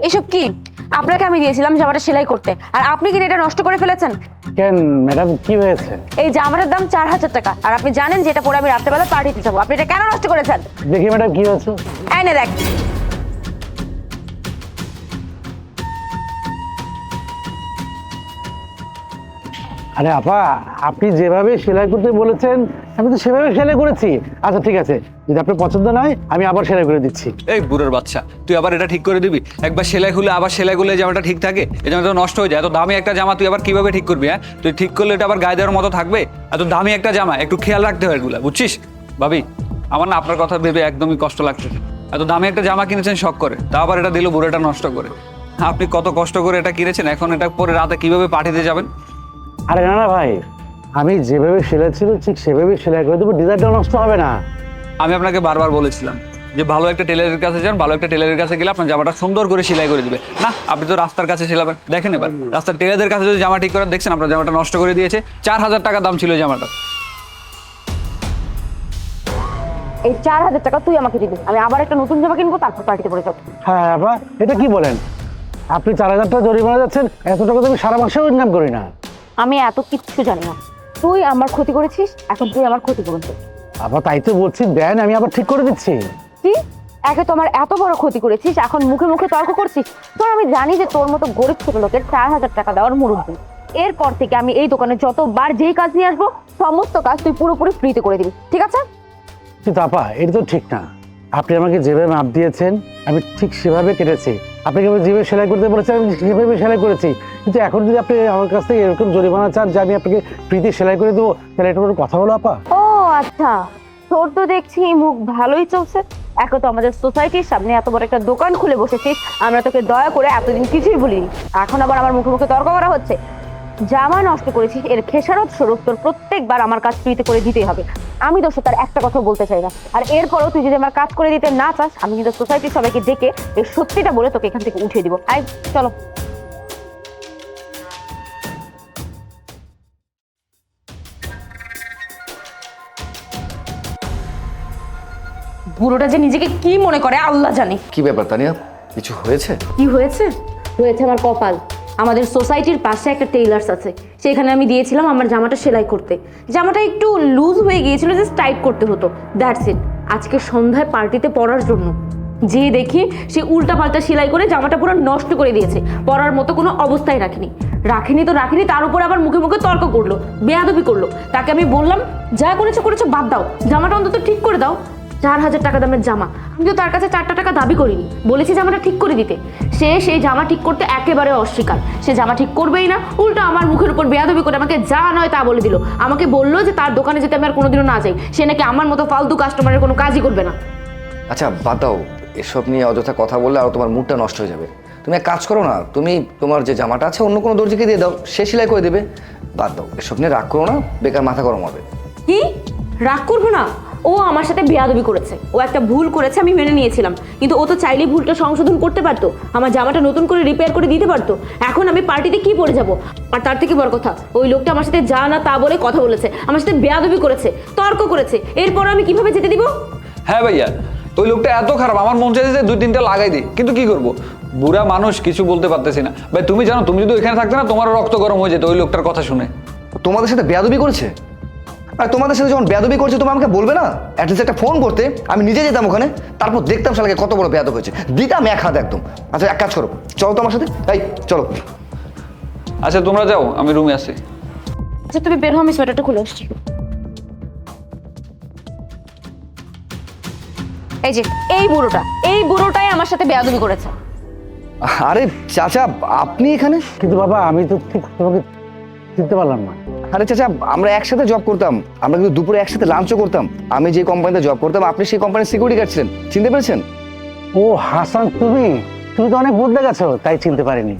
এসব কি? আপনাকে আমি দিয়েছিলাম জামাটা সেলাই করতে, আর আপনি কি এটা নষ্ট করে ফেলেছেন? কেন ম্যাডাম, কি হয়েছে? এই জামাটার দাম 4000 টাকা, আর আপনি জানেন যে এটা পরে আমি রাত্রেবেলা পার্টিতে যাবো। আপনি এটা কেন নষ্ট করেছেন? দেখি ম্যাডাম কি হয়েছে। এই নে দেখ। আরে আপা, আপনি যেভাবে সেলাই করতে বলেছেন আমি তো সেভাবে সেলাই করেছি। আচ্ছা ঠিক আছে, যদি আপনার পছন্দ নয় আমি আবার সেলাই করে দিচ্ছি। এই বুড়োর বাচ্চা, তুই আবার এটা ঠিক করে দিবি? একবার সেলাই খুলে আবার সেলাই করলে জামাটা ঠিক থাকে? এই জামাটা তো নষ্ট হয়ে যায়। এত দামি একটা জামা তুই আবার কিভাবে ঠিক করবি? হ্যাঁ, তুই ঠিক করলে এটা আবার গায়ে দেওয়ার মতো থাকবে? এত দামি একটা জামা, একটু খেয়াল রাখতে হয় এগুলা, বুঝছিস? ভাবি, আমার না আপনার কথা ভেবে একদমই কষ্ট লাগছে। এত দামি একটা জামা কিনেছেন শখ করে, তা আবার এটা দিল বুড়োটা নষ্ট করে। আপনি কত কষ্ট করে এটা কিনেছেন, এখন এটা পরে রাতে কিভাবে পাঠিয়ে যাবেন? আরে না না ভাই, আমি যেভাবে সেলাই ছিল ঠিক সেভাবে সেলাই করে দেবো, ডিজাইনটা নষ্ট হবে না। আমি আপনাকে বারবার বলেছিলাম যে ভালো একটা টেলারের কাছে যান, ভালো একটা টেলারের কাছে গেলে আপনার জামাটা সুন্দর করে সেলাই করে দিবে। না, আপনি তো রাস্তার কাছে সেলাবেন। দেখেন এবার রাস্তার টেলারদের কাছে যদি জামা ঠিক করেন, দেখছেন আপনার জামাটা নষ্ট করে দিয়েছে। 4000 টাকা দাম ছিল জামাটা। এই 4000 টাকা তুই আমাকে দিবি, আমি আবার একটা নতুন জামা কিনবো, তারপর পার্টিতে পরে যাবো। হ্যাঁ আপা, এটা কি বলেন? আপনি 4000 টাকা জরিমানা যাচ্ছেন, এত টাকা তো আমি সারা মাসেও ইনকাম করি না। আমি এত কিচ্ছু জানি না। তুই আমার ক্ষতি করেছিস, এখন তুই আমার ক্ষতি করেছিস। আপা তাই তো বলছি, দেন আমি আবার ঠিক করে দিচ্ছি। কি? একে তো আমার এত বড় ক্ষতি করেছিস, এখন মুখে মুখে তর্ক করছিস। তোর আমি জানি যে তোর মতো গরিব ছোট লোকের 4000 টাকা দেওয়ার মুরব্বি। এরপর থেকে আমি এই দোকানে যতবার যেই কাজ নিয়ে আসবো, সমস্ত কাজ তুই পুরোপুরি ফ্রিতে করে দিবি, ঠিক আছে? কিন্তু আপা এটা তো ঠিক না। আপনি আমাকে যেভাবে মাপ দিয়েছেন আমি ঠিক সেভাবে কেটেছি। আপনাকে আমি যেভাবে সেলাই করতে বলেছেন আমি সেভাবে সেলাই করেছি। কিন্তু এখন যদি আপনি আমার কাছ থেকে এরকম জরিমানা চান যে আমি আপনাকে ফ্রিতে সেলাই করে দেবো, তাহলে এটা কোনো কথা হলো আপা? ও আচ্ছা, তোর তো দেখছি মুখ ভালোই চলছে। এখন তো আমাদের সোসাইটির সামনে এত বড় একটা দোকান খুলে বসেছিস, আমরা তোকে দয়া করে এতদিন কিছুই বলিনি, এখন আবার আমার মুখে মুখে তর্ক করা হচ্ছে। জামা নষ্ট করেছিস, এর খেসারত স্বরূপ তোর প্রত্যেকবার আমার কাজ ফ্রিতে করে দিতেই হবে। আমি তো তার একটা কথা বলতে চাই না, আর এরপরও তুই যদি আমার কাজ করে দিতে না চাস, আমি কিন্তু সোসাইটির সবাইকে ডেকে এই সত্যিটা বলে তোকে এখান থেকে উঠিয়ে দিব। আই চলো। বুড়োটা যে নিজেকে কি মনে করে আল্লাহ জানে। কি ব্যাপার তানিয়া, কিছু হয়েছে? কি হয়েছে? হয়েছে আমার কপাল। আমাদের সোসাইটির পাশে একটা টেইলার্স আছে, সেখানে আমি দিয়েছিলাম আমার জামাটা সেলাই করতে। জামাটা একটু লুজ হয়ে গিয়েছিল, জাস্ট টাইট করতে হতো, দ্যাটস ইট। আজকে সন্ধ্যায় পার্টিতে পরার জন্য যে দেখি সে উল্টা পাল্টা সেলাই করে জামাটা পুরো নষ্ট করে দিয়েছে, পরার মতো কোনো অবস্থায় রাখিনি তো রাখিনি, তার উপর আবার মুখে মুখে তর্ক করলো, বেয়াদবি করলো। তাকে আমি বললাম যা করেছো করেছো, বাদ দাও, জামাটা অন্তত ঠিক করে দাও। 4000 টাকা দামের জামা, আমি তো তার কাছে 4টা টাকা দাবি করিনি, বলেছি জামাটা ঠিক করে দিতে। সে সেই জামা ঠিক করতে একেবারে অস্বীকার। সে জামা ঠিক করবেই না, উল্টো আমার মুখের উপর বেয়াদবি করে আমাকে যা নয় তা বলে দিল। আমাকে বললো যে তার দোকানে যেতে আমি আর কোনোদিনও না যাই, সে নাকি আমার মতো ফালতু কাস্টমারের কোনো কাজই করবে না। আচ্ছা বাদ দাও, এসব নিয়ে অযথা কথা বললে আর তোমার মুডটা নষ্ট হয়ে যাবে। তুমি এক কাজ করো না, তুমি তোমার যে জামাটা আছে অন্য কোনো দর্জিকে দিয়ে দাও, সে সেলাই করে দেবে। বাদ দাও, এসব নিয়ে রাগ করো না, বেকার মাথা গরম হবে। কি রাগ করবো না? ও আমার সাথে বেয়াদবি করেছে, ও একটা ভুল করেছে, আমি মেনে নিয়েছিলাম। কিন্তু ও তো চাইলেই ভুলটা সংশোধন করতে পারতো, আমার জামাটা নতুন করে রিপেয়ার করে দিতে পারতো। এখন আমি পার্টিতে কি পরে যাব? আর তার থেকে বড় কথা, ওই লোকটা আমার সাথে যা না তা বলে কথা বলেছে, আমার সাথে বেয়াদবি করেছে, তর্ক করেছে। এরপর আমি কিভাবে যেতে দিব? হ্যাঁ ভাইয়া, ওই লোকটা এত খারাপ, আমার মন চাইছে যে 2-3টা লাগাই দিই, কিন্তু কি করবো, বুড়া মানুষ, কিছু বলতে পারতেছি না। ভাই তুমি জানো, তুমি যদি ওইখানে থাকতে না, তোমারও রক্ত গরম হয়ে যেত ওই লোকটার কথা শুনে। তোমাদের সাথে বেয়াদবি করেছে? আর তোমাদের সাথে যখন বেয়াদবি করছে তুমি আমাকে বলবে না? অ্যাটলিস্ট একটা ফোন করতে, আমি নিজে যেতাম ওখানে, তারপর দেখতাম শালাকে কত বড় বেয়াদব হয়েছে, দিতাম এক হাত একদম। আচ্ছা এক কাজ করো, চলো তো আমার সাথে, এই চলো। আচ্ছা তোমরা যাও, আমি রুমে আসি। আচ্ছা তুমি বের হও, আমি সোয়েটারটা খুলে আসছি। এই যে এই বুড়োটাই আমার সাথে বেয়াদবি করেছে। আরে চাচা, আপনি এখানে? কিন্তু বাবা আমি তো ঠিক তোমাকে চিনতে পারলাম না। আরে চাচা, আমরা একসাথে জব করতাম, আমরা কিন্তু দুপুরে একসাথে লাঞ্চও করতাম। আমি যে কোম্পানিতে জব করতাম, আপনি সেই কোম্পানির সিকিউরিটি গার্ড ছিলেন, চিনতে পেরেছেন? ও হাসান, তুমি তুমি তো অনেক বদলে গেছো, তাই চিনতে পারিনি।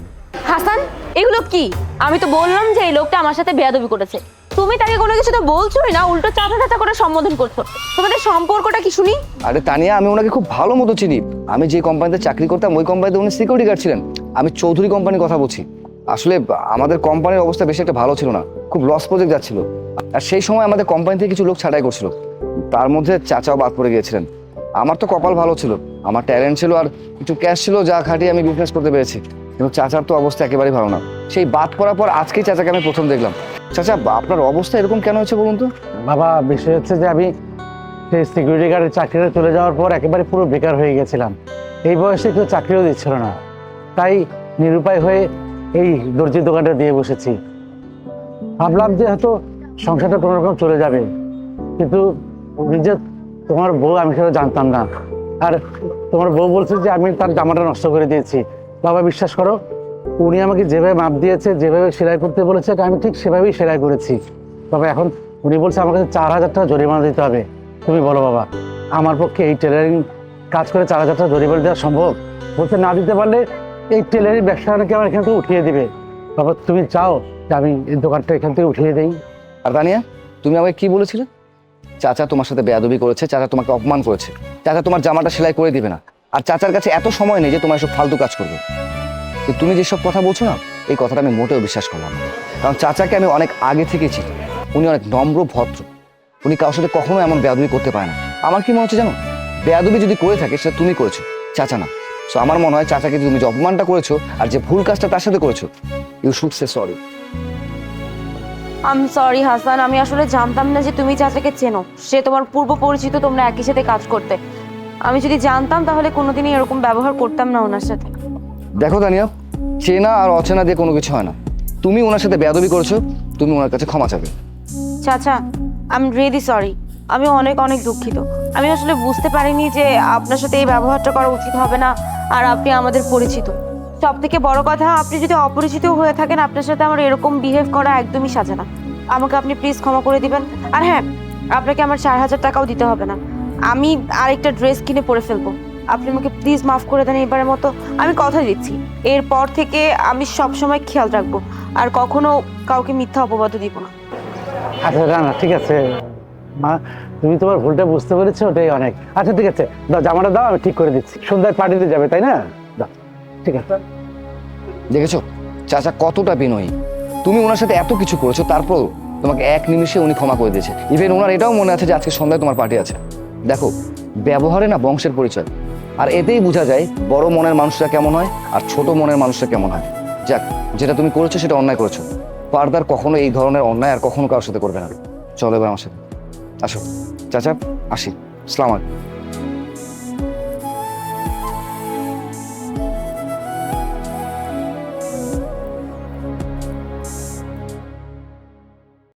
হাসান, এগুলো কি? আমি তো বললাম যে এই লোকটা আমার সাথে বেয়াদবি করেছে, তুমি তাকে কোনো কিছু তো বলছোই না, উল্টো চাচা চাচা করে সম্বোধন করছো। তোমাদের সম্পর্কটা কি শুনি? আরে তানিয়া, আমি ওনাকে খুব ভালো মতো চিনি। আমি যে কোম্পানিতে চাকরি করতাম ওই কোম্পানিতে উনি সিকিউরিটি গার্ড ছিলেন। আমি চৌধুরী কোম্পানির কথা বলছি। আসলে আমাদের কোম্পানির অবস্থা বেশি একটা ভালো ছিল না, খুব লস প্রজেক্ট যাচ্ছিল। আর সেই সময় আমাদের কোম্পানি থেকে কিছু লোক ছাঁটাই করছিল, তার মধ্যে চাচাও বাদ পড়ে গিয়েছিলেন। আমার তো কপাল ভালো ছিল, আমার ট্যালেন্ট ছিল আর কিছু ক্যাশ ছিল, যা খাটিয়ে আমি বিজনেস করতে পেরেছি। কিন্তু চাচার তো অবস্থা একেবারেই ভালো না। সেই বাদ পড়ার পর আজকেই চাচাকে আমি প্রথম দেখলাম। চাচা, আপনার অবস্থা এরকম কেন হয়েছে বলুন তো? বাবা, বিষয় হচ্ছে যে আমি সেই সিকিউরিটি গার্ডের চাকরিতে চলে যাওয়ার পর একেবারে পুরো বেকার হয়ে গেছিলাম। এই বয়সে কেউ চাকরিও দিচ্ছিল না, তাই নিরুপায় হয়ে এই দর্জির দোকানটা দিয়ে বসেছি। ভাবলাম যে হয়তো সংসারটা কোনো রকম চলে যাবে, কিন্তু নিজে তোমার বউ আমি সেটা জানতাম না। আর তোমার বউ বলছে যে আমি তার জামাটা নষ্ট করে দিয়েছি। বাবা, বিশ্বাস করো, উনি আমাকে যেভাবে মাপ দিয়েছে, যেভাবে সেলাই করতে বলেছে, আমি ঠিক সেভাবেই সেলাই করেছি। বাবা, এখন উনি বলছে আমার কাছে 4,000 টাকা জরিমানা দিতে হবে। তুমি বলো বাবা, আমার পক্ষে এই টেলারিং কাজ করে 4,000 টাকা জরিমানা দেওয়া সম্ভব? বলছে না দিতে পারলে এই টেলারিং ব্যবসাটাকে আমার এখান থেকে উঠিয়ে দিবে। বাবা, তুমি চাও যে আমি এই দোকানটা এখান থেকে উঠিয়ে দিই? আর তানিয়া, তুমি আমাকে কি বলেছিলে? চাচা তোমার সাথে বেয়াদবি করেছে, চাচা তোমাকে অপমান করেছে, চাচা তোমার জামাটা সেলাই করে দিবে না, আর চাচার কাছে এত সময় নেই যে তোমার সব ফালতু কাজ করবে। কিন্তু তুমি যেসব কথা বলছো না, এই কথাটা আমি মোটেও বিশ্বাস করলাম না। কারণ চাচাকে আমি অনেক আগে থেকে চিনি। উনি অনেক নম্র, ভদ্র। উনি কারোর সাথে কখনো এমন বেয়াদবি করতে পারে না। আমার কি মনে হচ্ছে জানো, বেয়াদবি যদি করে থাকে সেটা তুমি করেছো, চাচা না। সো আমার মনে হয় চাচাকে তুমি যে অপমানটা করেছো আর যে ভুল কাজটা তার সাথে করেছো, you should say sorry. I am sorry Hasan, আমি আসলে জানতাম না যে তুমি চাচাকে চেনো। সে তোমার পূর্ব পরিচিত, তোমরা একই সাথে কাজ করতে। আমি যদি জানতাম তাহলে কোনোদিনই এরকম ব্যবহার করতাম না ওনার সাথে। দেখো তানিয়া, চেনা আর অচেনা দিয়ে কোনো কিছু হয় না। তুমি ওনার সাথে বেয়াদবি করেছো, তুমি ওনার কাছে ক্ষমা চাবে। চাচা, আই এম রিয়েলি সরি। আমি অনেক অনেক দুঃখিত। আমি আসলে বুঝতে পারিনি যে আপনার সাথে এই ব্যবহারটা করা উচিত হবে না, আর আপনি আমাদের পরিচিত। সব থেকে বড় কথা, আপনি যদি অপরিচিত হয়ে থাকেন, আপনার সাথে আমার এরকম বিহেভ করা একদমই সাজে না। আমাকে আপনি প্লিজ ক্ষমা করে দিবেন। আর হ্যাঁ, আপনাকে আমার 4,000 টাকাও দিতে হবে না। আমি আরেকটা ড্রেস কিনে পরে ফেলবো। আপনি আমাকে প্লিজ মাফ করে দেন এবারের মতো। আমি কথা দিচ্ছি, এরপর থেকে আমি সব সময় খেয়াল রাখবো, আর কখনো কাউকে মিথ্যা অপবাদ দিব না। আচ্ছা, না না, ঠিক আছে মা, তুমি তোমার ভুলটা বুঝতে পেরেছো, ওটাই অনেক। আচ্ছা ঠিক আছে, দাও জামাটা দাও, আমি ঠিক করে দিচ্ছি। সন্ধ্যায় পার্টিতে যাবে তাই না? দাও, ঠিক আছে। দেখেছো চাচা কতটা বিনয়ী। তুমি ওনার সাথে এত কিছু করেছো, তারপর তোমাকে এক নিমিষে উনি ক্ষমা করে দিয়েছে। ইভেন ওনার এটাও মনে আছে যে আজকে সন্ধ্যায় তোমার পার্টি আছে। দেখো, ব্যবহারে না বংশের পরিচয়। আর এতেই বোঝা যায় বড় মনের মানুষরা কেমন হয় আর ছোট মনের মানুষরা কেমন হয়। যাক, যেটা তুমি করেছো সেটা অন্যায় করেছো। ফার্দার কখনো এই ধরনের অন্যায় আর কখনো কারোর সাথে করবে না। চলো এবার আমার সাথে আসো। চাচা, আসি। আসসালামু আলাইকুম।